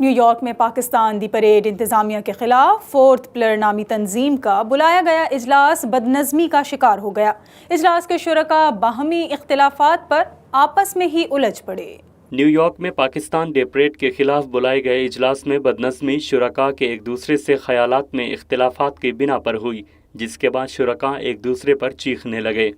New York میں پاکستان دی parade انتظامیہ کے خلاف فورتھ پلر نامی تنظیم کا بلایا گیا اجلاس بدنظمی کا شکار ہو گیا۔ اجلاس کے شرکاء باہمی اختلافات پر آپس میں ہی الجھ پڑے۔ نیو یارک میں پاکستان ڈے پریڈ کے خلاف بلائے گئے اجلاس میں بدنظمی شرکاء کے ایک دوسرے سے خیالات میں اختلافات کی بنا پر ہوئی، جس کے بعد شرکاء ایک دوسرے پر چیخنے لگے۔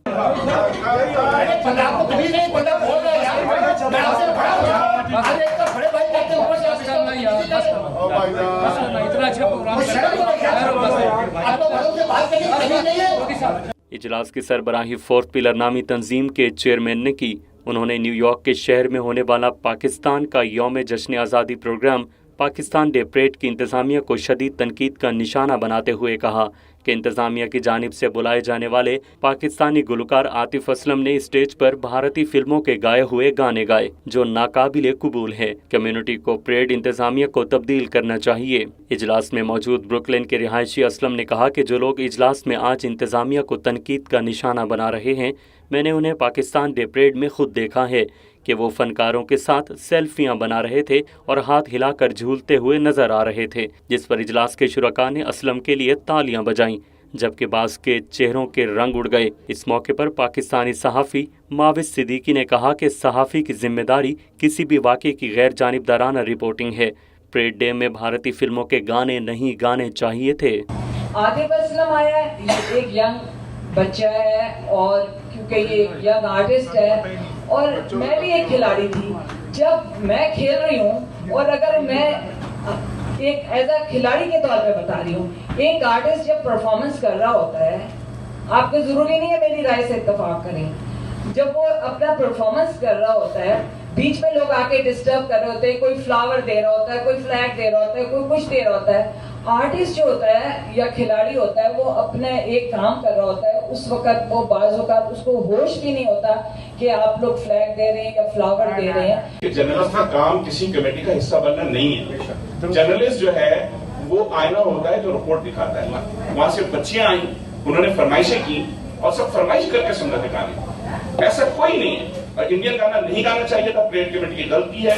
اجلاس کی سربراہی فورتھ پلر نامی تنظیم کے چیئرمین نے کی۔ انہوں نے نیو یارک کے شہر میں ہونے والا پاکستان کا یوم جشن آزادی پروگرام پاکستان ڈے پریڈ کی انتظامیہ کو شدید تنقید کا نشانہ بناتے ہوئے کہا کہ انتظامیہ کی جانب سے بلائے جانے والے پاکستانی گلوکار عاطف اسلم نے اسٹیج پر بھارتی فلموں کے گائے ہوئے گانے گائے، جو ناقابل قبول ہے۔ کمیونٹی کو پریڈ انتظامیہ کو تبدیل کرنا چاہیے۔ اجلاس میں موجود بروکلن کے رہائشی اسلم نے کہا کہ جو لوگ اجلاس میں آج انتظامیہ کو تنقید کا نشانہ بنا رہے ہیں، میں نے انہیں پاکستان ڈے پریڈ میں خود دیکھا ہے کہ وہ فنکاروں کے ساتھ سیلفیاں بنا رہے تھے اور ہاتھ ہلا کر جھولتے ہوئے نظر آ رہے تھے، جس پر اجلاس کے شرکاء نے اسلم کے لیے تالیاں بجائیں، جبکہ بعض کے چہروں کے رنگ اڑ گئے۔ اس موقع پر پاکستانی صحافی معاوض صدیقی نے کہا کہ صحافی کی ذمہ داری کسی بھی واقعے کی غیر جانبدارانہ رپورٹنگ ہے۔ پریڈ ڈے میں بھارتی فلموں کے گانے نہیں گانے چاہیے تھے۔ عاطف اسلم آیا ہے، یہ ایک ینگ بچہ ہے اور کیونکہ یہ ینگ آرٹسٹ ہے اور میں بھی ایک کھلاڑی تھی۔ جب میں کھیل رہی ہوں اور اگر میں ایک ایز اے کھلاڑی کے طور پہ بتا رہی ہوں، ایک آرٹسٹ جب پرفارمنس کر رہا ہوتا ہے، آپ کو ضروری نہیں ہے میری رائے سے اتفاق کریں، جب وہ اپنا پرفارمنس کر رہا ہوتا ہے بیچ میں لوگ آ کے ڈسٹرب کر رہے ہوتے ہیں، کوئی فلاور دے رہا ہوتا ہے، کوئی فلیگ دے رہا ہوتا ہے، کوئی کچھ دے رہا ہوتا ہے، آرٹسٹ جو ہوتا ہے یا کھلاڑی ہوتا ہے وہ اپنا ایک کام کر رہا ہوتا ہے، اس وقت وہ بعض اوقات اس کو ہوش بھی نہیں ہوتا کہ آپ لوگ فلیگ دے رہے ہیں یا فلاور دے رہے ہیں۔ جرنلسٹ کا کام کسی کمیٹی کا حصہ بننا نہیں ہے۔ جرنلسٹ جو ہے وہ آئینہ ہوتا ہے جو رپورٹ دکھاتا ہے۔ وہاں سے بچیاں آئیں، انہوں نے فرمائشیں کی اور سب فرمائش کر کے سنت نکالی، ایسا کوئی نہیں ہے۔ اور انڈین گانا نہیں گانا چاہیے تھا، پریڈ کمیٹی کی غلطی ہے۔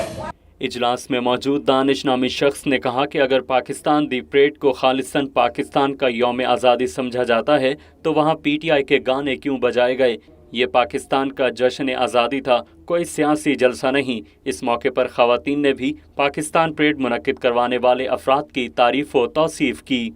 اجلاس میں موجود دانش نامی شخص نے کہا کہ اگر پاکستان دی پریڈ کو خالصاً پاکستان کا یوم آزادی سمجھا جاتا ہے تو وہاں پی ٹی آئی کے گانے کیوں بجائے گئے؟ یہ پاکستان کا جشن آزادی تھا، کوئی سیاسی جلسہ نہیں۔ اس موقع پر خواتین نے بھی پاکستان پریڈ منعقد کروانے والے افراد کی تعریف و توصیف کی۔